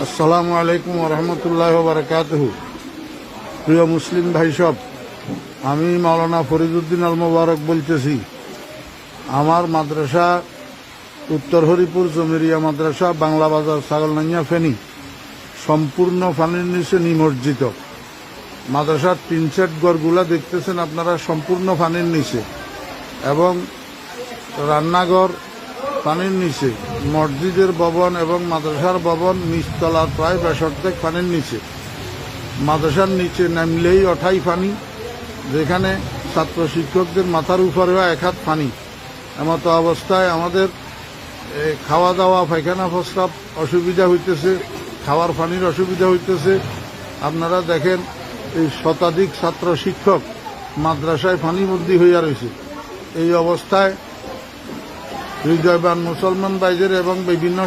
আসসালামু আলাইকুম ওরহমতুল্লাহ বারাকাতুহু। প্রিয় মুসলিম ভাই সব, আমি মাওলানা ফরিদউদ্দিন আল মোবারক বলতেছি। আমার মাদ্রাসা উত্তর হরিপুর জমিরিয়া মাদ্রাসা, বাংলা বাজার, ছাগলনাইয়া, ফেনী সম্পূর্ণ পানির নিচে নিমজ্জিত। মাদ্রাসার টিন শেড ঘরগুলা দেখতেছেন আপনারা, সম্পূর্ণ পানির নিচে, এবং রান্নাঘর পানির নিচে, মসজিদের ভবন এবং মাদ্রাসার ভবন নিচতলার প্রায় 62 পানির নিচে। মাদ্রাসার নিচে নামলেই ওঠাই পানি, যেখানে ছাত্র শিক্ষকদের মাথার উপরেও 1 হাত পানি। এমতো অবস্থায় আমাদের খাওয়া দাওয়া, পায়খানা প্রস্রাব অসুবিধা হইতেছে, খাওয়ার পানির অসুবিধা হইতেছে। আপনারা দেখেন, এই শতাধিক ছাত্র শিক্ষক মাদ্রাসায় পানিবন্দী হইয়া রয়েছে। এই অবস্থায় হৃদয়বান মুসলমান ভাইদের এবং বিভিন্ন